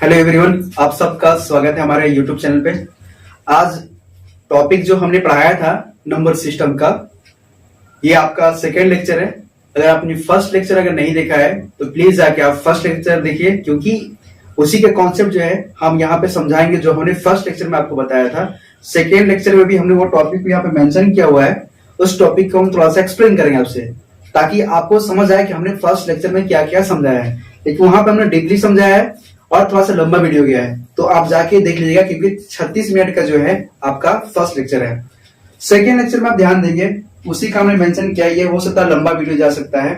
Hello everyone, आप सबका स्वागत है हमारे यूट्यूब चैनल पे। आज टॉपिक जो हमने पढ़ाया था नंबर सिस्टम का, ये आपका सेकेंड लेक्चर है। अगर आपने फर्स्ट लेक्चर अगर नहीं देखा है तो प्लीज जाके आप फर्स्ट लेक्चर देखिए, क्योंकि उसी के कॉन्सेप्ट जो है हम यहाँ पे समझाएंगे जो हमने फर्स्ट लेक्चर में आपको बताया था। सेकेंड लेक्चर में भी हमने वो टॉपिक यहाँ पे मेंशन किया हुआ है, उस टॉपिक को हम थोड़ा सा एक्सप्लेन करेंगे आपसे, ताकि आपको समझ आए कि हमने फर्स्ट लेक्चर में क्या क्या समझाया है। लेकिन वहां पे हमने डीपली समझाया है और थोड़ा सा लंबा वीडियो गया है, तो आप जाके देख लीजिएगा, क्योंकि 36 मिनट का जो है आपका फर्स्ट लेक्चर है। सेकेंड लेक्चर में आप ध्यान देंगे, उसी का हमने मेंशन किया, ये हो सकता है लंबा वीडियो जा सकता है,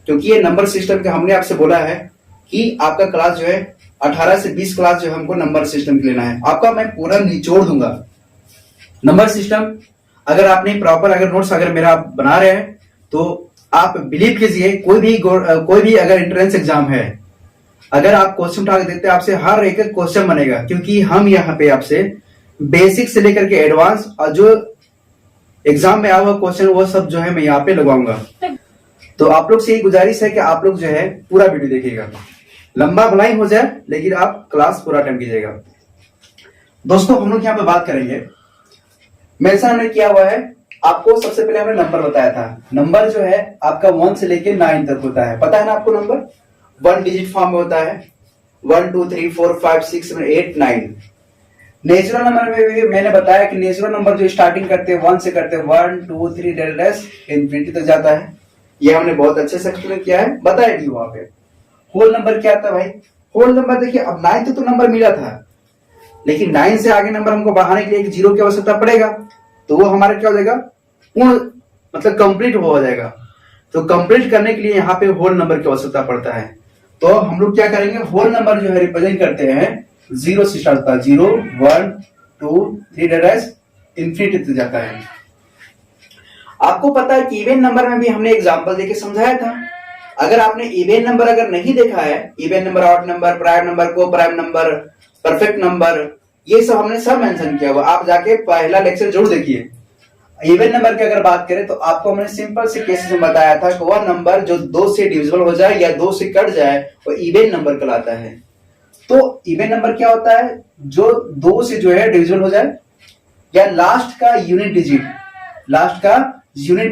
क्योंकि ये नंबर सिस्टम का हमने आपसे बोला है कि आपका क्लास जो है 18 से 20 क्लास जो है हमको नंबर सिस्टम की लेना है। आपका मैं पूरा निचोड़ दूंगा नंबर सिस्टम। अगर आपने प्रॉपर अगर नोट्स अगर मेरा आप बना रहे हैं तो आप बिलीव कीजिए, कोई भी अगर एंट्रेंस एग्जाम है, अगर आप क्वेश्चन उठा के देते हैं, आपसे हर एक क्वेश्चन बनेगा, क्योंकि हम यहाँ पे आपसे बेसिक से लेकर के एडवांस और जो एग्जाम में आया हुआ क्वेश्चन वो सब जो है मैं यहाँ पे लगवाऊंगा। तो आप लोग से यही गुजारिश है कि आप लोग जो है पूरा वीडियो देखिएगा, लंबा भलाई हो जाए लेकिन आप क्लास पूरा अटेंड कीजिएगा। दोस्तों, हम लोग यहाँ पे बात करेंगे, मेंशन हमने किया हुआ है, आपको सबसे पहले हमने नंबर बताया था। नंबर जो है आपका 1 से लेके 9 तक होता है, पता है ना आपको। नंबर 1 डिजिट फॉर्म में होता है, 1 2 3 4 5 6 7 8 9। नेचुरल नंबर में भी मैंने बताया कि नेचुरल नंबर जो स्टार्टिंग करते हैं 1 से करते हैं, 1 2 3 डैश इंफिनिटी तक जाता है। ये हमने बहुत अच्छे से एक्सप्लेन किया है, बताया भी वहां पे। होल नंबर क्या था भाई? होल नंबर देखिए, अब 9 तो नंबर मिला था, लेकिन 9 से आगे नंबर हमको बढ़ाने के लिए एक जीरो की आवश्यकता पड़ेगा, तो वो हमारा क्या हो जाएगा, पूर्ण मतलब कंप्लीट हो जाएगा। तो कंप्लीट करने के लिए यहाँ पे होल नंबर की आवश्यकता पड़ता है। तो हम लोग क्या करेंगे, होल नंबर जो है रिप्रेजेंट करते हैं 0 से स्टार्ट होता है, 0 1 2 3 डैश इंफिनिटी तक जाता है। आपको पता है कि इवन नंबर में भी हमने एग्जांपल देके समझाया था। अगर आपने इवन नंबर अगर नहीं देखा है, even number, odd number, prime number, को प्राइम नंबर, परफेक्ट नंबर, ये सब हमने सब मेंशन किया हुआ, आप जाके पहला लेक्चर जरूर देखिए। इवन नंबर की अगर बात करें तो आपको हमने सिंपल से केसेस में बताया था कि वह नंबर जो 2 से डिविजिबल हो जाए या 2 से कट जाए वो इवन नंबर कहलाता है। तो इवन नंबर क्या होता है, जो 2 से जो है डिविजिबल हो जाए, या लास्ट का यूनिट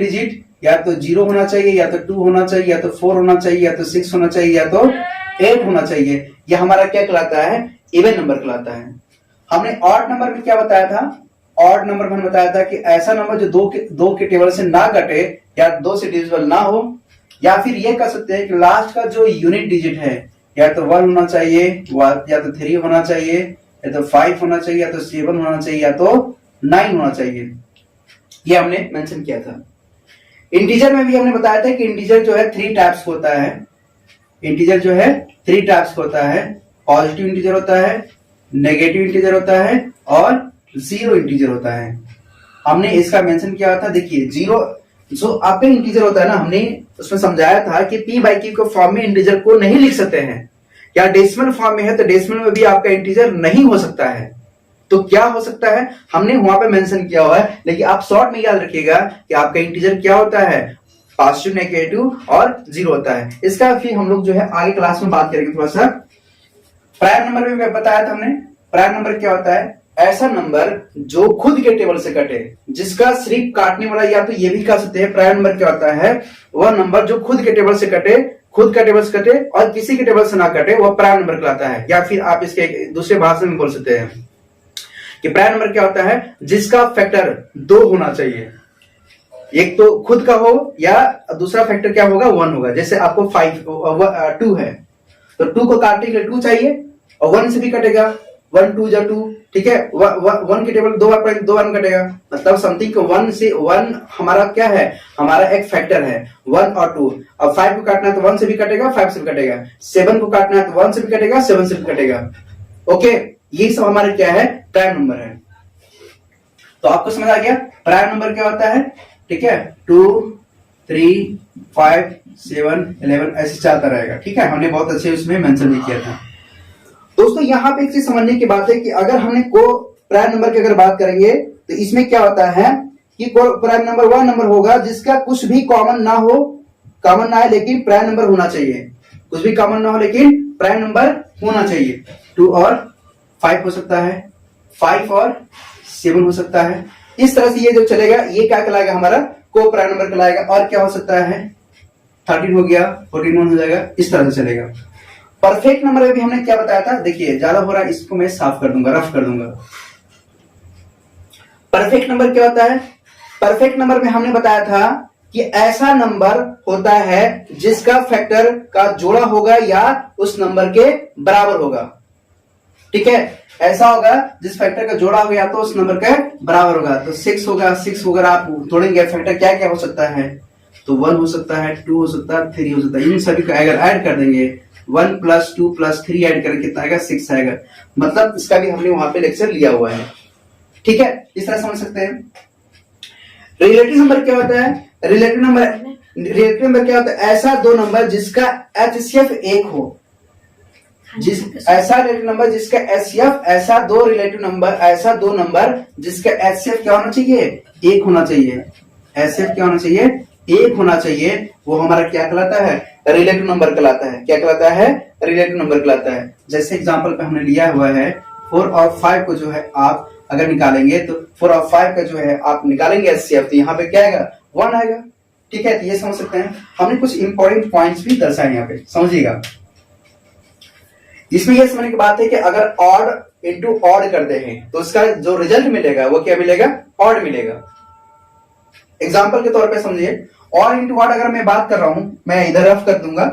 डिजिट या तो 0 होना चाहिए, या तो 2 होना चाहिए, या तो 4 होना चाहिए, या तो 6 होना चाहिए, या तो 8 होना चाहिए। यह हमारा क्या कहलाता है, इवन नंबर कहलाता है। हमने ऑड नंबर में क्या बताया था, ऑड नंबर में बताया था कि ऐसा नंबर जो 2 के टेबल से ना कटे या 2 से डिविजिबल ना हो, या फिर ये कह सकते हैं कि लास्ट का जो यूनिट डिजिट है या तो 1 होना चाहिए, या तो 3 होना चाहिए, या तो 5 होना चाहिए, या तो 7 होना चाहिए, या तो 9 होना चाहिए। ये हमने मेंशन किया था। इंटीजर में भी हमने बताया था कि इंटीजर जो है 3 टाइप्स होता है। इंटीजर जो है 3 टाइप्स होता है, पॉजिटिव इंटीजर होता है, नेगेटिव इंटीजर होता है और 0 इंटीजर होता है। हमने इसका मेंशन किया था। देखिए 0 जो आपका इंटीजर होता है ना, हमने उसमें समझाया था कि p/q के फॉर्म में इंटीजर को नहीं लिख सकते हैं, या डेसिमल फॉर्म में है तो डेसिमल में भी आपका इंटीजर नहीं हो सकता है। तो क्या हो सकता है, हमने वहां पे मेंशन किया हुआ है, लेकिन आप शॉर्ट में याद रखिएगा कि आपका इंटीजर क्या होता है, पॉजिटिव, नेगेटिव और 0 होता है। इसका फिर हम लोग जो है आगे क्लास में बात करेंगे थोड़ा सा। प्राइम नंबर में बताया था हमने, प्राइम नंबर क्या होता है, ऐसा नंबर जो खुद के टेबल से कटे, जिसका सिर्फ काटने वाला, या तो ये भी कह सकते हैं प्राइम नंबर क्या होता है, वह नंबर जो खुद के टेबल से कटे, खुद का टेबल से कटे और किसी के टेबल से ना कटे, वह प्राइम नंबर कहलाता है। या फिर आप इसके दूसरे भाषा में बोल सकते हैं कि प्राइम नंबर क्या होता है, जिसका फैक्टर 2 होना चाहिए, एक तो खुद का हो या दूसरा फैक्टर क्या होगा, 1 होगा। जैसे आपको 2 है तो 2 को काटने के लिए 2 चाहिए, और 1 से भी कटेगा, 1 2 जा 2, ठीक है। 1 के टेबल 2 बार कटेगा, मतलब समथिंग को 1 से 1 हमारा क्या है, हमारा एक फैक्टर है 1 और 2। अब 5 को काटना है तो 1 से भी कटेगा, 5 से भी कटेगा। 7 को काटना है तो 1 से भी कटेगा, 7 से भी कटेगा। ओके, ये सब हमारे क्या है, प्राइम नंबर है। तो आपको समझ आ गया प्राइम नंबर क्या होता है, ठीक है। 2 3 5 7 11 ऐसे चलता रहेगा, ठीक है। हमने बहुत अच्छे उसमें मेंशन भी किया था। दोस्तों, यहाँ पे एक चीज समझने की बात है कि अगर हमने को प्राइम नंबर की अगर बात करेंगे तो इसमें क्या होता है कि प्राइम नंबर वह नंबर होगा जिसका कुछ भी कॉमन ना है, लेकिन प्राइम नंबर होना चाहिए। कुछ भी कॉमन ना हो लेकिन प्राइम नंबर होना चाहिए। 2 और 5 हो सकता है, 5 और 7 हो सकता है। इस तरह से ये जो चलेगा ये क्या कहलाएगा, हमारा को प्राइम नंबर कहलाएगा। और क्या हो सकता है, 13 हो गया, 14 हो जाएगा, इस तरह से चलेगा। परफेक्ट नंबर में भी हमने क्या बताया था, देखिए ज्यादा हो रहा है, इसको मैं साफ कर दूंगा, रफ कर दूंगा। परफेक्ट नंबर क्या होता है, परफेक्ट नंबर में हमने बताया था कि ऐसा नंबर होता है जिसका फैक्टर का जोड़ा होगा या उस नंबर के बराबर होगा। ठीक है, ऐसा होगा जिस फैक्टर का जोड़ा होगा या तो उस नंबर के बराबर होगा। तो 6 होगा, 6 होगा, आप तोड़ेंगे फैक्टर क्या क्या हो सकता है, तो 1 हो सकता है, 2 हो सकता है, 3 हो सकता है। इन सभी को अगर ऐड कर देंगे 1 + 2 + 3 ऐड करके कितना आएगा, 6 आएगा। मतलब इसका भी हमने वहां पे लेक्चर लिया हुआ है। ठीक है, इस तरह समझ सकते हैं। रिलेटिव नंबर क्या होता है, रिलेटिव नंबर क्या होता है, ऐसा दो नंबर जिसका HCF 1 हो, ऐसा रिलेटिव नंबर जिसका HCF, ऐसा दो नंबर जिसका HCF क्या होना चाहिए, 1 होना चाहिए। HCF क्या होना चाहिए, 1 होना चाहिए। वो हमारा क्या कहलाता है, रिलेटिव नंबर कहलाता है। क्या कहलाता है, रिलेटिव नंबर कहलाता है। जैसे एग्जांपल पे हमने लिया हुआ है 4 और 5 को जो है आप अगर निकालेंगे तो 4 और 5 का जो है आप निकालेंगे HCF, तो यहाँ पे क्या आएगा, 1 आएगा। ठीक है, तो ये समझ सकते हैं। हमने कुछ इंपॉर्टेंट पॉइंट्स भी दर्शाए यहाँ पे, समझिएगा। इसमें यह समझने की बात है कि अगर ऑड इंटू ऑड करते हैं तो उसका जो रिजल्ट मिलेगा वो क्या मिलेगा, ऑड मिलेगा। एग्जाम्पल के तौर पे समझिए, ऑड इंटू ऑड अगर मैं बात कर रहा हूं, मैं इधर रफ कर दूंगा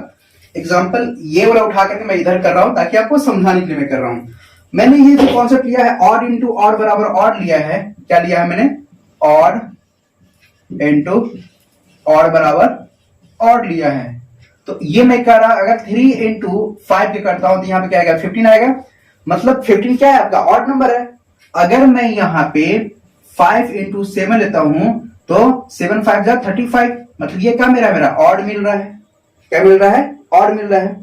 एग्जाम्पल, ये वाला उठा करके मैं इधर कर रहा हूं ताकि आपको समझाने के लिए मैं कर रहा हूं। मैंने ये जो कॉन्सेप्ट लिया है ऑड इंटू ऑड बराबर ऑड लिया है, क्या लिया है मैंने, ऑड इंटू ऑड बराबर ऑड लिया है। तो ये मैं कर रहा, अगर 3 इंटू 5 के करता हूं तो यहाँ पे क्या आएगा, 15 आएगा। मतलब 15 क्या है, आपका ऑड नंबर है। अगर मैं यहाँ पे 5 इंटू 7 लेता हूं तो 7 5 जा 35, मतलब ये क्या मेरा ऑड मिल रहा है। क्या मिल रहा है, ऑड मिल रहा है।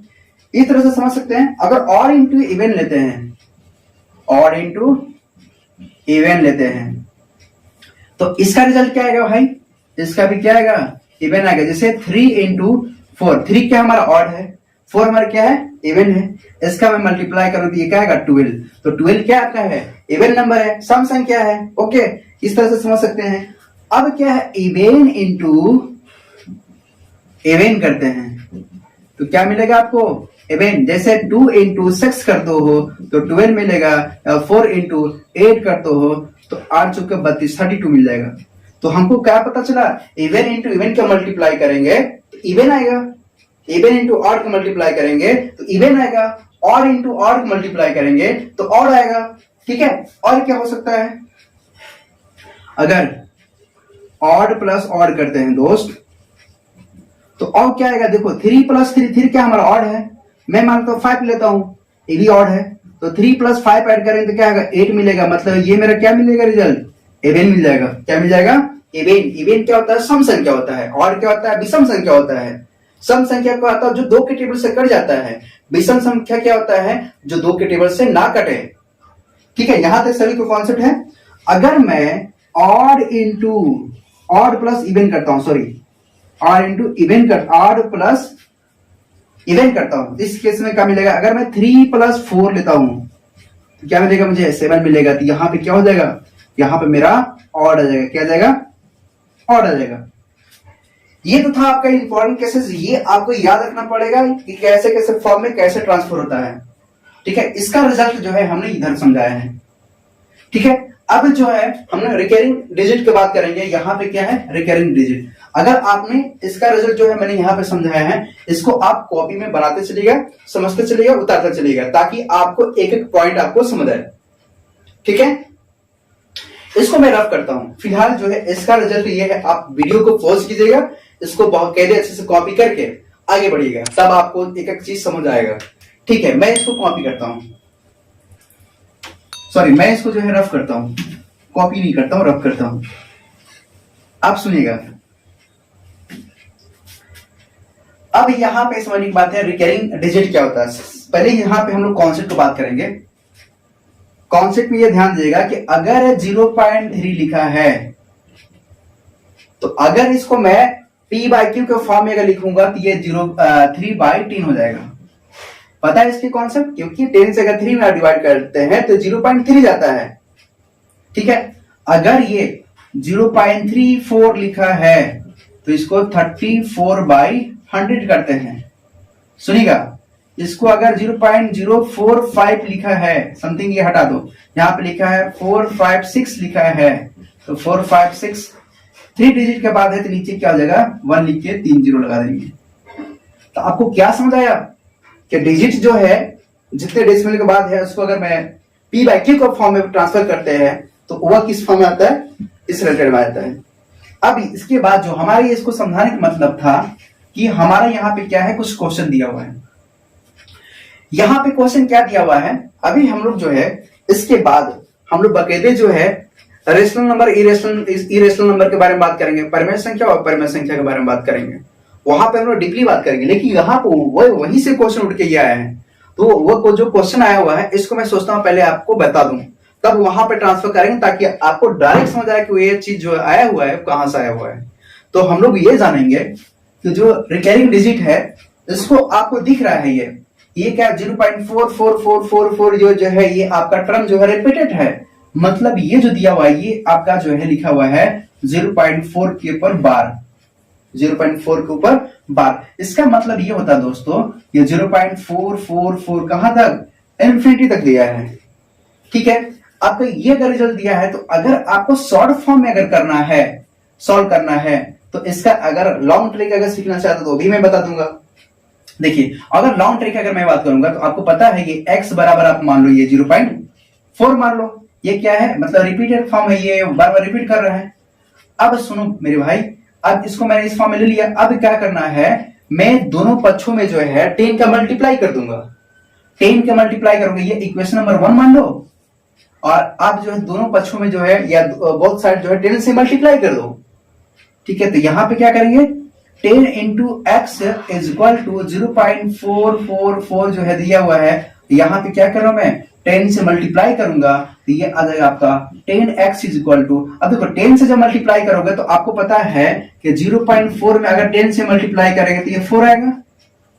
इस तरह से समझ सकते हैं। अगर ऑड इंटू इवन लेते हैं, ऑड इंटू इवन लेते हैं तो इसका रिजल्ट क्या आएगा भाई, इसका भी क्या आएगा, इवन आएगा। जैसे 3 इंटू 4, 3 क्या हमारा ऑड है, 4 हमारा क्या है, इवन है। इसका मैं मल्टीप्लाई करूं तो ये क्या आएगा, 12। तो 12 क्या आता है, इवन नंबर है, सम संख्या है। ओके, इस तरह से समझ सकते हैं। अब क्या है, इवन इंटू इवन करते हैं तो क्या मिलेगा आपको, इवन। जैसे 2 इंटू 6 कर दो हो तो 12 मिलेगा, 4 इंटू 8 कर दो हो तो 8 चौके 32, 32 मिल जाएगा। तो हमको क्या पता चला, इवन इंटू इवन का मल्टीप्लाई करेंगे तो इवन आएगा, इवन इंटू ऑड का मल्टीप्लाई करेंगे तो इवन आएगा, ऑड इंटू ऑड का मल्टीप्लाई करेंगे तो ऑड आएगा। ठीक है, और क्या हो सकता है, अगर ऑड प्लस ऑड करते हैं दोस्त तो और क्या आएगा, देखो 3 + 3, 3 क्या हमारा ऑड है। मैं मानता हूं 5 लेता हूं, ये भी ऑड है, तो 3 + 5 ऐड करेंगे तो क्या आएगा, 8 मिलेगा। मतलब ये मेरा क्या मिलेगा, रिजल्ट इवन मिल जाएगा। क्या मिल जाएगा, इवन। इवन क्या होता है, सम संख्या होता है। ऑड क्या होता है, विषम संख्या होता है। सम संख्या क्या होता है, जो 2 के टेबल से कट जाता है। विषम संख्या क्या होता है, जो 2 के टेबल से ना कटे। ठीक है, यहां तक सभी को कॉन्सेप्ट है। अगर मैं odd into odd plus even करता हूं, सॉरी ऑड इंटू इवन कर, ऑड प्लस इवन करता हूं, इस केस में क्या मिलेगा, अगर मैं 3 + 4 लेता हूं तो क्या मिलेगा मुझे, 7 मिलेगा। तो यहां पे क्या हो जाएगा, यहां पे मेरा ऑड आ जाएगा। क्या आ जाएगा, ऑड आ जाएगा। ये तो था आपका इंपॉर्टेंट केसेस। ये आपको याद रखना पड़ेगा कि कैसे कैसे फॉर्म में कैसे ट्रांसफर होता है। ठीक है, इसका रिजल्ट जो है हमने इधर समझाया है। ठीक है, अब जो है हमने रिकरिंग डिजिट की बात करेंगे। यहाँ पे क्या है, रिकरिंग डिजिट। अगर आपने इसका रिजल्ट जो है मैंने यहाँ पे समझाया है, इसको आप कॉपी में बनाते चलिएगा, समझते चलिएगा, उतारते चलिएगा, ताकि आपको एक एक पॉइंट आपको समझ आए। ठीक है, इसको मैं रफ करता हूं। फिलहाल जो है इसका रिजल्ट ये है, आप वीडियो को पॉज कीजिएगा, इसको बहुत कहते अच्छे से कॉपी करके आगे बढ़िएगा, तब आपको एक एक चीज समझ आएगा। ठीक है, मैं इसको कॉपी करता हूं, सॉरी मैं इसको जो है रफ करता हूं, कॉपी नहीं करता हूं, रफ करता हूं। आप सुनिएगा। अब यहां पे समझने की बात है, रिकरिंग डिजिट क्या होता है। पहले यहां पे हम लोग कॉन्सेप्ट की बात करेंगे। कॉन्सेप्ट में ये ध्यान दीजिएगा कि अगर 0.3 लिखा है तो अगर इसको मैं P/Q के फॉर्म में अगर लिखूंगा तो ये 3/3 हो जाएगा। पता है इसके कॉन्सेप्ट, क्योंकि 10 से अगर 3 में डिवाइड करते हैं तो 0.3 जाता है। ठीक है, अगर ये 0.34 लिखा है तो इसको 34/100 करते हैं। सुनिएगा, इसको अगर 0.045 लिखा है, समथिंग ये हटा दो, यहां पे लिखा है 456 लिखा है, तो 456 3 डिजिट के बाद है तो नीचे क्या हो जाएगा, 1 लिख के 3 जीरो लगा देंगे। तो आपको क्या समझ आया कि डिजिट जो है जितने डेसिमल के बाद है उसको अगर मैं p/q को फॉर्म में ट्रांसफर करते हैं तो वह किस फॉर्म में आता है, इस रिलेटेड में आता है। अब इसके बाद जो हमारे इसको समझाने का मतलब था कि हमारा यहाँ पे क्या है, कुछ क्वेश्चन दिया हुआ है। यहाँ पे क्वेश्चन क्या दिया हुआ है, अभी हम लोग जो है इसके बाद हम लोग बकायदे जो है रेशनल नंबर, इरेशनल नंबर के बारे में बात करेंगे, परिमेय संख्या और परिमेय संख्या के बारे में बात करेंगे। वहां पे हम लोग डीपली बात करेंगे, लेकिन यहाँ पे वहीं से क्वेश्चन उठ के ये आया है, तो वो जो क्वेश्चन आया हुआ है इसको मैं सोचता हूँ पहले आपको बता दूं, तब वहां पे ट्रांसफर करेंगे ताकि आपको डायरेक्ट समझ आए कि ये चीज जो आया हुआ है कहां से आया हुआ है। तो हम लोग ये जानेंगे कि जो रिकरिंग डिजिट है इसको आपको दिख रहा है, ये क्या 0.4444 जो है ये आपका टर्म जो है रिपीटेड है, मतलब ये जो दिया हुआ है ये आपका जो है लिखा हुआ है 0.4 के ऊपर बार, 0.4 के ऊपर बार। इसका मतलब ये होता है दोस्तों, ये 0.444 कहां तक, इन्फिनिटी तक दिया है। ठीक है, आपको ये अगर रिजल्ट दिया है तो अगर आपको शॉर्ट फॉर्म में अगर करना है, सॉल्व करना है, तो इसका अगर लॉन्ग ट्रिक अगर सीखना चाहते तो भी मैं बता दूंगा। देखिए, अगर लॉन्ग ट्रिक अगर मैं बात करूंगा तो आपको पता है कि x बराबर आप मान लो ये 0.4 मान लो, ये क्या है, मतलब रिपीटेड फॉर्म है, ये बार बार रिपीट कर रहा है। अब सुनो मेरे भाई, अब इसको मैंने इस फॉर्म में ले लिया, अब क्या करना है, मैं दोनों पक्षों में जो है 10 का मल्टीप्लाई कर दूंगा, 10 का मल्टीप्लाई करूंगा, ये इक्वेशन नंबर 1 मान लो, और आप जो है दोनों पक्षों में जो है या बोथ साइड जो है 10 से मल्टीप्लाई कर दो। ठीक है, तो यहां पे क्या करेंगे, 10 into x is equal to 0.444 जो है दिया हुआ है, यहां पे क्या कर रहा हूं मैं, 10 से मल्टीप्लाई करूंगा तो ये आ जाएगा आपका 10x इज इक्वल टू, अब देखो 10 से जब मल्टीप्लाई करोगे तो आपको पता है कि 0.4 में अगर 10 से मल्टीप्लाई करेंगे तो ये 4 आएगा।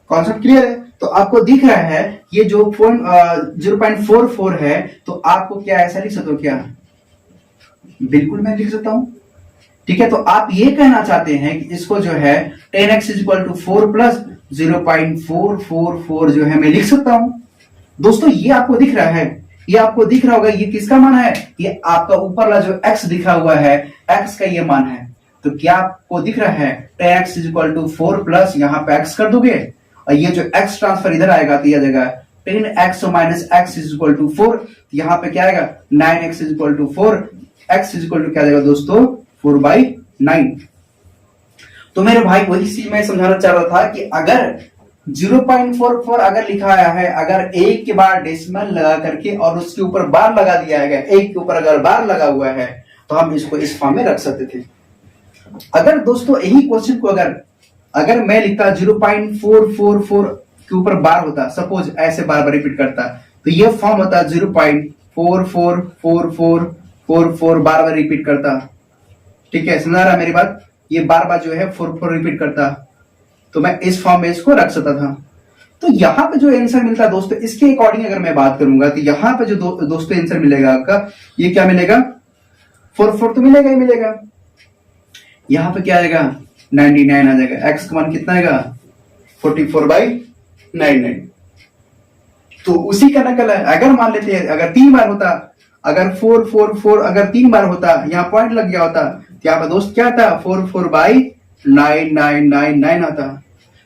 कॉन्सेप्ट क्लियर है? तो आपको दिख रहा है ये जो 0.44 है, तो आपको क्या ऐसा लिख सकते हो क्या, बिल्कुल मैं लिख सकता हूं। ठीक है, तो आप ये कहना चाहते हैं कि इसको जो है 10x is equal to 4 plus 0.444 जो है मैं लिख सकता हूं। दोस्तों ये आपको दिख रहा है, ये आपको दिख रहा होगा, ये किसका मान है, ये आपका ऊपर वाला जो x दिखा हुआ है, x का ये मान है। तो क्या आपको दिख रहा है 10x is equal to 4 plus यहाँ पे x कर दोगे, और ये जो x ट्रांसफर इधर आएगा तो ये आ जाएगा 10x minus x is equal to 4, यहाँ पे क्या आएगा 9x is equal to 4, x is equal to क्या आएगा दोस्तों 4/9। तो मेरे भाई वही चीज मैं समझाना चाह रहा था कि अगर 0.44 अगर लिखा आया है, अगर एक के बाद डेसिमल लगा करके और उसके ऊपर बार लगा दिया गया, एक के ऊपर अगर बार लगा हुआ है तो हम इसको इस फॉर्म में रख सकते थे। अगर दोस्तों यही क्वेश्चन को अगर मैं लिखता 0.444 के ऊपर बार होता, सपोज ऐसे बार बार रिपीट करता, तो ये फॉर्म होता 0.444444 बार बार रिपीट करता। ठीक है, समझ रहा मेरी बात, ये बार बार जो है 4 रिपीट करता, तो मैं इस फॉर्म में इसको रख सकता था। तो यहां पे जो आंसर मिलता है दोस्तों, इसके अकॉर्डिंग अगर मैं बात करूंगा तो यहां पे जो दोस्तों आंसर मिलेगा आपका, ये क्या मिलेगा 4 तो मिलेगा ही मिलेगा। यहां पे क्या आएगा 99 आ जाएगा, एक्स का मान कितना आएगा 44/99। तो उसी का नकल है। अगर मान लेते हैं अगर 3 बार होता, अगर 444 अगर 3 बार होता, यहाँ पॉइंट लग गया होता, तो यहाँ पे दोस्त क्या था 44/9999 आता।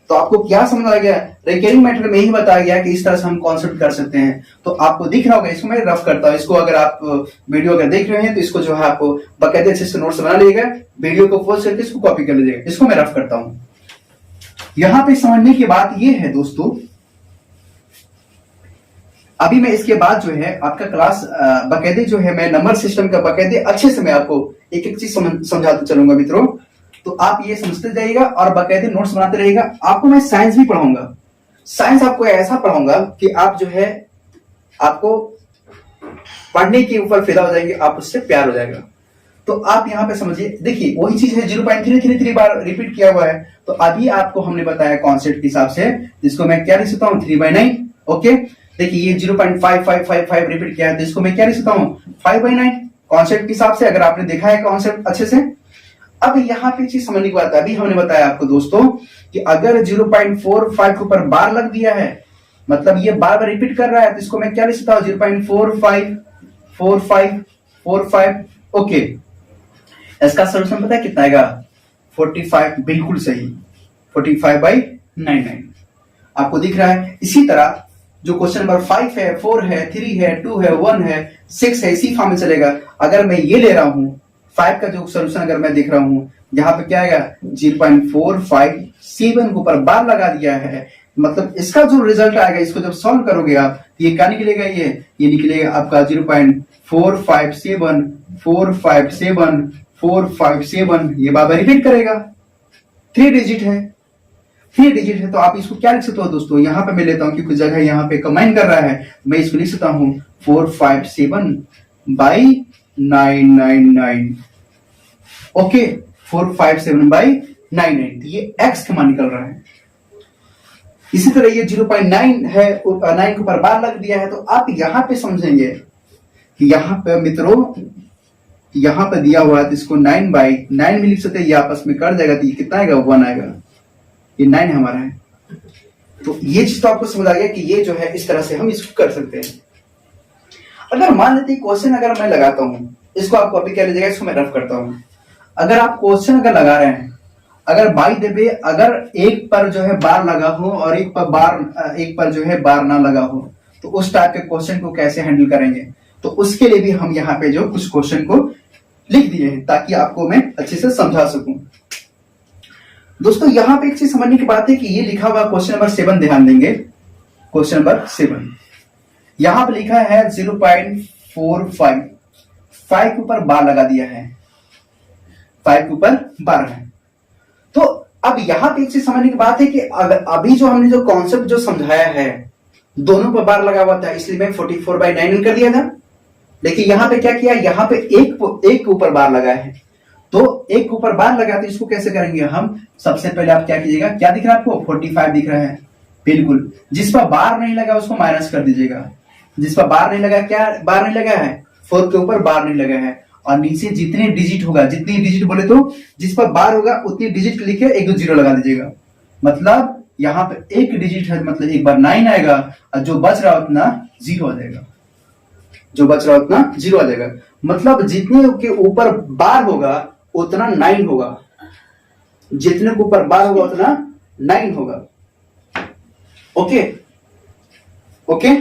तो आपको क्या समझ आ गया, रिकरिंग मेथड में ही बताया गया कि इस तरह से हम कॉन्सेप्ट कर सकते हैं। तो आपको दिख रहा होगा, इसको मैं रफ करता हूं, इसको अगर आप वीडियो अगर देख रहे हैं तो इसको जो है आपको बाकायदे अच्छे से नोट्स बना लीजिएगा, वीडियो को पॉज करके इसको कॉपी कर लीजिएगा। इसको मैं रफ करता हूं। यहां पे समझने की बात यह है दोस्तों, अभी मैं इसके बाद जो है आपका क्लास बाकायदे जो है मैं नंबर सिस्टम का बाकायदे अच्छे से मैं आपको एक एक चीज समझाते चलूंगा मित्रों। तो आप ये समझते जाइएगा और बाकायदे नोट्स बनाते रहिएगा। आपको मैं साइंस भी पढ़ाऊंगा, साइंस आपको ऐसा पढ़ाऊंगा कि आप जो है आपको पढ़ने के ऊपर फिदा हो जाएंगे, आप उससे प्यार हो जाएगा। तो आप यहाँ पे समझिए, देखिए वही चीज है 0.333 बार रिपीट किया हुआ है। तो अभी आपको हमने बताया कॉन्सेप्ट के हिसाब से, जिसको मैं क्या लिख सकता हूँ 3/9, ओके, देखिए ये 0.5555 रिपीट किया है, तो इसको मैं क्या लिख सकता हूँ 5/9 कॉन्सेप्ट के हिसाब से, अगर आपने देखा है कॉन्सेप्ट अच्छे से। अब यहाँ पे चीज समझने की बात है, अभी हमने बताया आपको दोस्तों कि अगर 0.45 के ऊपर बार लग दिया है, मतलब ये बार बार रिपीट कर रहा है, तो इसको मैं क्या लिख सकता हूँ 0.454545। ओके, इसका सोल्यूशन पता है कितना आएगा 45, बिल्कुल सही 45/99 आपको दिख रहा है। इसी तरह जो क्वेश्चन नंबर 5 है, 4 है, 3 है, 2 है, 1 है, 6 है, इसी फॉर्म में चलेगा। अगर मैं ये ले रहा हूं 5 का जो सोल्यूशन अगर मैं देख रहा हूं, यहाँ पे क्या आएगा 0.457 के ऊपर बार लगा दिया है, मतलब इसका जो रिजल्ट आएगा, इसको जब सॉल्व करोगे आप, ये क्या निकलेगा, ये निकलेगा आपका 0.457 ये बार बार रिपीट करेगा। 3 डिजिट है, तो आप इसको क्या लिख सकते हो दोस्तों, यहाँ पे मैं लेता हूं क्योंकि जगह यहाँ पे कंबाइन कर रहा है, मैं इसको लिख सकता हूं 457/999। ओके, 457/999, ये x का मान निकल रहा है। इसी तरह ये 0.9 है, 9 के ऊपर बार लग दिया है, तो आप यहाँ पे समझेंगे कि यहाँ पे मित्रों, यहाँ पे दिया हुआ है, तो इसको 9/9 में लिख सकते हैं, ये आपस में कट जाएगा, तो ये कितना आएगा 1 आएगा, ये 9 हमारा है। तो ये चीज तो आपको समझ आ गया कि ये जो है इस तरह से हम इसको कर सकते हैं। अगर मान लेते क्वेश्चन अगर मैं लगाता हूं, इसको आप कॉपी कर लीजिएगा, इसको मैं रफ करता हूं। अगर आप क्वेश्चन अगर लगा रहे हैं, अगर बाई द वे अगर एक पर जो है बार लगा हो और एक पर जो है बार ना लगा हो, तो उस टाइप के क्वेश्चन को कैसे हैंडल करेंगे, तो उसके लिए भी हम यहाँ पे जो कुछ क्वेश्चन को लिख दिए हैं ताकि आपको मैं अच्छे से समझा सकूं। दोस्तों यहाँ पे एक चीज समझने की बात है कि ये लिखा हुआ क्वेश्चन नंबर 7 ध्यान देंगे, क्वेश्चन नंबर 7 यहाँ पे लिखा है 0.45 5 के ऊपर बार लगा दिया है, 5 के ऊपर बार है। तो अब यहाँ पे एक चीज समझने की बात है कि अगर अभी जो हमने जो कॉन्सेप्ट जो समझाया है, दोनों पर बार लगा हुआ था, इसलिए मैं 44/9 कर दिया था। लेकिन यहाँ पे क्या किया, यहाँ पे एक के ऊपर बार लगा है, तो एक के ऊपर बार लगा, तो इसको कैसे करेंगे हम, सबसे पहले आप क्या कीजिएगा, क्या दिख रहा है आपको 45 दिख रहा है, बिल्कुल, जिस पर बार नहीं लगा उसको माइनस कर दीजिएगा, जिस पर बार नहीं लगा, क्या बार नहीं लगा है 4 के ऊपर बार नहीं लगा है, और नीचे जितने डिजिट होगा, जितनी डिजिट बोले तो जिस पर बार होगा उतनी डिजिट लिखे 1 2 0 लगा दीजिएगा, मतलब यहाँ पे एक डिजिट है, मतलब एक बार 9 आएगा, और जो बच रहा उतना 0 आ जाएगा, जो बच रहा उतना 0 आ जाएगा, मतलब जितने के ऊपर बार होगा उतना 9 होगा, जितने के ऊपर बार होगा उतना 9 होगा। ओके ओके,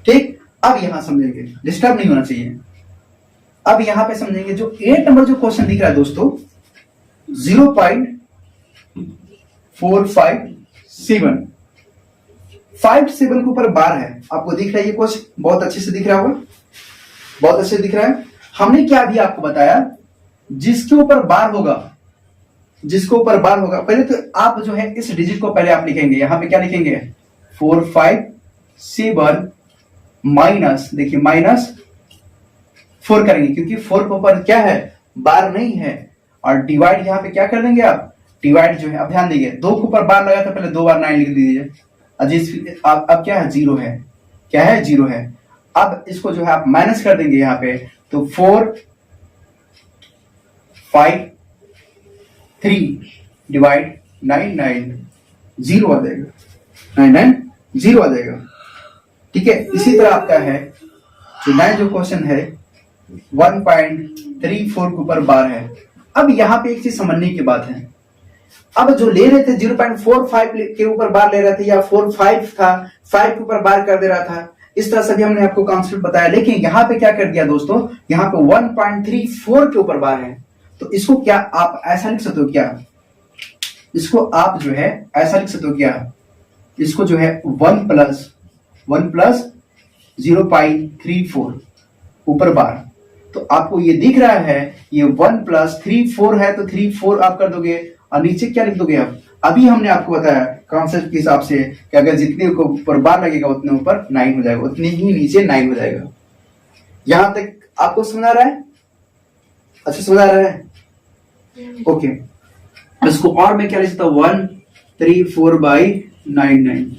ठीक। अब यहां समझेंगे, डिस्टर्ब नहीं होना चाहिए। अब यहां पे समझेंगे जो 8 नंबर जो क्वेश्चन दिख रहा है दोस्तों 0.457 57 के ऊपर बार है, आपको दिख रहा है ये क्वेश्चन, बहुत अच्छे से दिख रहा होगा, बहुत अच्छे से दिख रहा है। हमने क्या अभी आपको बताया, जिसके ऊपर बार होगा, जिसके ऊपर बार होगा, पहले तो आप जो है इस डिजिट को पहले आप लिखेंगे, यहां पे क्या लिखेंगे 457 माइनस, देखिए माइनस 4 करेंगे, क्योंकि 4 के ऊपर क्या है बार नहीं है, और डिवाइड यहां पे क्या कर देंगे आप, डिवाइड जो है, अब ध्यान देंगे 2 के ऊपर बार लगा था, पहले 2 बार 9 लिख दीजिए, अब क्या है 0 है, क्या है 0 है। अब इसको जो है आप माइनस कर देंगे यहां पे, तो 4 5 3 डिवाइड 9 9 0 आ जाएगा, 9 9 0 आ जाएगा, ठीक है। इसी तरह आपका है जो 9 जो क्वेश्चन है 1.34 के ऊपर बार है। अब यहां पे एक चीज समझने की बात है, अब जो ले रहे थे 0.45 के ऊपर बार ले रहे थे, या 45 था 5 के ऊपर बार कर दे रहा था, इस तरह से भी हमने आपको कॉन्सेप्ट बताया। लेकिन यहां पे क्या कर दिया दोस्तों, यहां पे 1.34 के ऊपर बार है, तो इसको क्या आप ऐसा लिख सकते हो क्या, इसको आप जो है ऐसा लिख सकते हो क्या, इसको जो है 1 प्लस 0.34 ऊपर बार, तो आपको ये दिख रहा है ये 1 प्लस 34 है, तो 34 आप कर दोगे, और नीचे क्या लिख दोगे आप, अभी हमने आपको बताया कॉन्सेप्ट के हिसाब से कि अगर जितने ऊपर बार लगेगा उतने ऊपर 9 हो जाएगा, उतने ही नीचे 9 हो जाएगा। यहां तक आपको समझ आ रहा है, अच्छा समझ आ रहा है, ओके। इसको और मैं क्या लिख सकता हूं 134/99,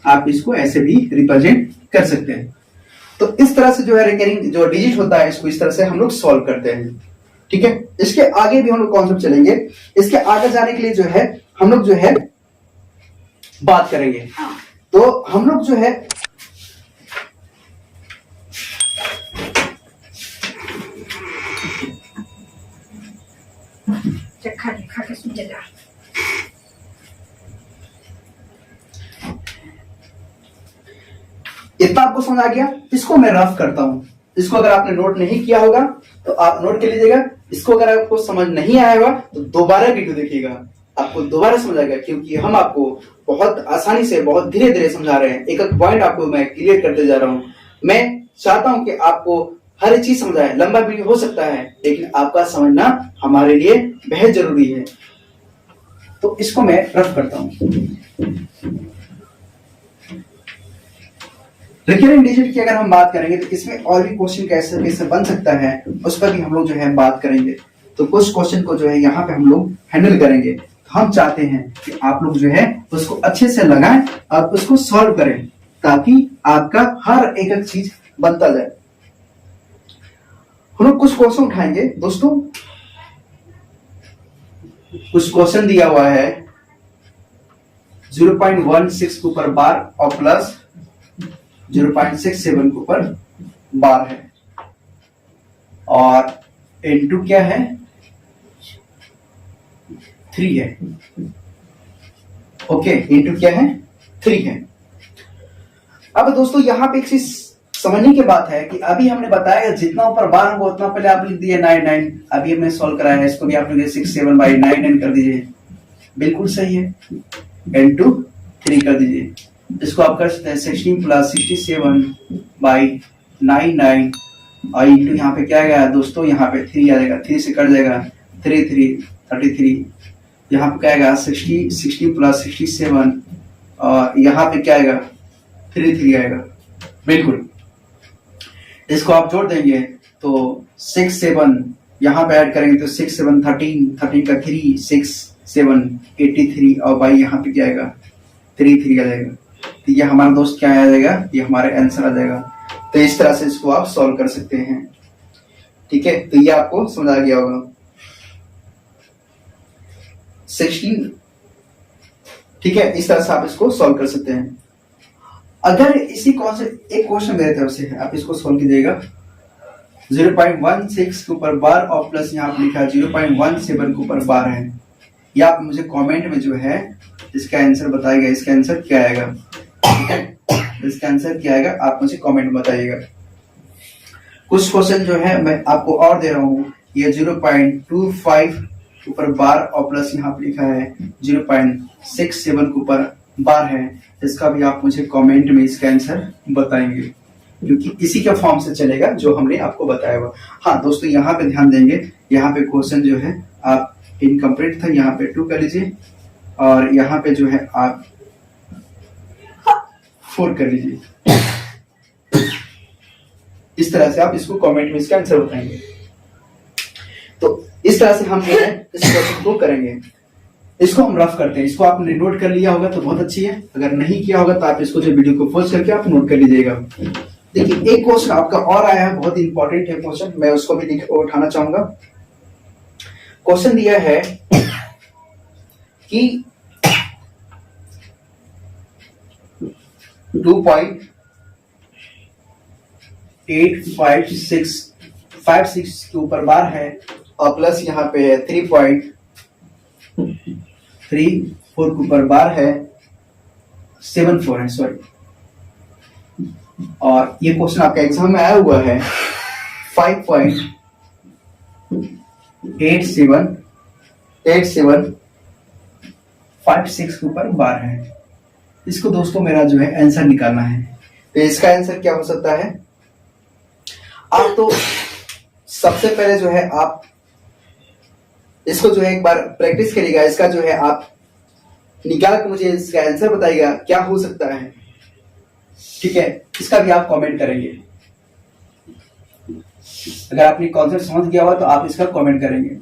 आप इसको ऐसे भी रिप्रेजेंट कर सकते हैं। तो इस तरह से जो है रिकरिंग जो डिजिट होता है इसको इस तरह से हम लोग सॉल्व करते हैं। ठीक है, इसके आगे भी हम लोग कॉन्सेप्ट चलेंगे। इसके आगे जाने के लिए जो है हम लोग जो है बात करेंगे। तो हम लोग जो है खा के सुन जा। इतना आपको समझ आ गया। इसको मैं रफ करता हूं। इसको अगर आपने नोट नहीं किया होगा तो आप नोट कर लीजिएगा। इसको अगर आपको समझ नहीं आया होगा तो दोबारा वीडियो देखिएगा, आपको दोबारा समझ आएगा, क्योंकि हम आपको बहुत आसानी से बहुत धीरे धीरे समझा रहे हैं। एक एक पॉइंट आपको मैं क्लियर करते जा रहा हूं। मैं चाहता हूं कि आपको हर एक चीज समझ आए। लंबा वीडियो हो सकता है लेकिन आपका समझना हमारे लिए बेहद जरूरी है। तो इसको मैं रफ करता हूं। रिकरिंग डिजिट की अगर हम बात करेंगे तो इसमें और भी क्वेश्चन कैसे कैसे बन सकता है उस पर भी हम लोग जो है बात करेंगे। तो कुछ क्वेश्चन को जो है यहाँ पे हम लोग हैंडल करेंगे। तो हम चाहते हैं कि आप लोग जो है उसको अच्छे से लगाएं और उसको सॉल्व करें ताकि आपका हर एक एक चीज बनता जाए। हम लोग कुछ क्वेश्चन उठाएंगे दोस्तों। कुछ क्वेश्चन दिया हुआ है 0.16 के ऊपर बार और प्लस 0.67 के ऊपर बार है और इनटू क्या है 3 है। ओके, इनटू क्या है 3 है। अब दोस्तों यहां पे एक चीज समझने की बात है कि अभी हमने बताया जितना ऊपर बार होगा उतना पहले आप लिख दिए 9 अभी हमने सॉल्व कराया है। इसको भी आप लिख 6 7 बाई 9 कर दीजिए, बिल्कुल सही है। इनटू 3 कर दीजिए। इसको आप कर सकते हैं 16 प्लस 67 बाई 9 और इंटू यहाँ पे क्या आएगा दोस्तों, यहाँ पे 3 आ जाएगा, 3 से कट जाएगा 3 3 33। यहाँ पे क्या आएगा 16 प्लस 67 और यहाँ पे क्या आएगा 3 3 आएगा, बिल्कुल। इसको आप जोड़ देंगे तो 6 7 यहाँ पे ऐड करेंगे तो 6 7 13 का 3 6 7 83 और बाई यहाँ पे क्या आएगा 3 3 आ जाएगा। तो ये हमारा दोस्त क्या आ जाएगा, ये हमारे आंसर आ जाएगा। तो इस तरह से इसको आप सॉल्व कर सकते हैं। ठीक है, तो ये आपको समझ आ गया होगा। 16, ठीक है, इस तरह से आप इसको सॉल्व कर सकते हैं। अगर इसी कॉन्सेप्ट एक क्वेश्चन मेरे तरफ से है, आप इसको सॉल्व कीजिएगा। 0.16 के ऊपर बार और प्लस यहाँ पे लिखा 0.17 के ऊपर बार है। या आप मुझे कमेंट में जो है इसका आंसर बताइएगा, इसका आंसर क्या आएगा। ठीक है, इसका आंसर क्या आएगा आप मुझे कमेंट में बताइएगा। कुछ क्वेश्चन जो है मैं आपको और दे रहा हूँ। ये 0.25 के ऊपर बार और प्लस यहाँ पे लिखा है 0.67 के ऊपर बार है। इसका भी आप मुझे कमेंट में इसका आंसर बताएंगे, क्योंकि इसी के फॉर्म से चलेगा जो हमने आपको बताया हुआ। हाँ दोस्तों, यहाँ पे ध्यान देंगे, यहाँ पे क्वेश्चन जो है आप इनकम्प्लीट था, यहाँ पे 2 कर लीजिए और यहाँ पे जो है आप 4 कर लीजिए। इस तरह से आप इसको कमेंट में इसका आंसर बताएंगे। तो इस तरह से हम जो है इस क्वेश्चन को करेंगे। इसको हम रफ करते हैं। इसको आपने नोट कर लिया होगा तो बहुत अच्छी है, अगर नहीं किया होगा तो आप इसको जो वीडियो को पॉज करके आप नोट कर लीजिएगा। देखिए एक क्वेश्चन आपका और आया है, बहुत इंपॉर्टेंट है क्वेश्चन, मैं उसको भी उठाना चाहूंगा। क्वेश्चन दिया है कि 2.856 के ऊपर बार है और प्लस यहाँ पे है 3.34 के ऊपर बार है, 74 है सॉरी। और ये क्वेश्चन आपका एग्जाम में आया हुआ है 5.8756 के ऊपर बार है। इसको दोस्तों मेरा जो है आंसर निकालना है। तो इसका आंसर क्या हो सकता है, आप तो सबसे पहले जो है आप इसको जो है एक बार प्रैक्टिस करिएगा। इसका जो है आप निकाल के मुझे इसका आंसर बताइएगा क्या हो सकता है। ठीक है, इसका भी आप कमेंट करेंगे। अगर आपने कॉन्सेप्ट समझ गया हुआ तो आप इसका कमेंट करेंगे।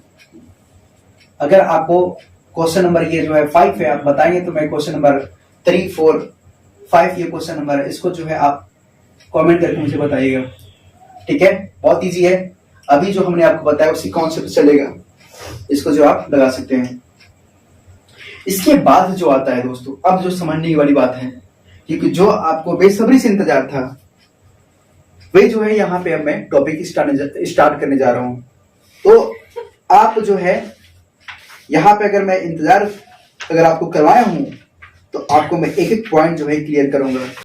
अगर आपको क्वेश्चन नंबर ये जो है 5 है आप बताएंगे तो मैं क्वेश्चन नंबर 3, 4, 5 ये क्वेश्चन नंबर है, इसको जो है आप कमेंट करके मुझे बताइएगा। ठीक है, बहुत इजी है। अभी जो हमने आपको बताया उसी कॉन्सेप्ट चलेगा, इसको जो आप लगा सकते हैं। इसके बाद जो आता है दोस्तों, अब जो समझने वाली बात है, क्योंकि जो आपको बेसब्री से इंतजार था वही जो है यहाँ पे अब मैं टॉपिक स्टार्ट करने जा रहा हूं। तो आप जो है यहाँ पे अगर मैं इंतजार अगर आपको करवाया हूं तो आपको मैं एक एक पॉइंट जो है क्लियर करूंगा।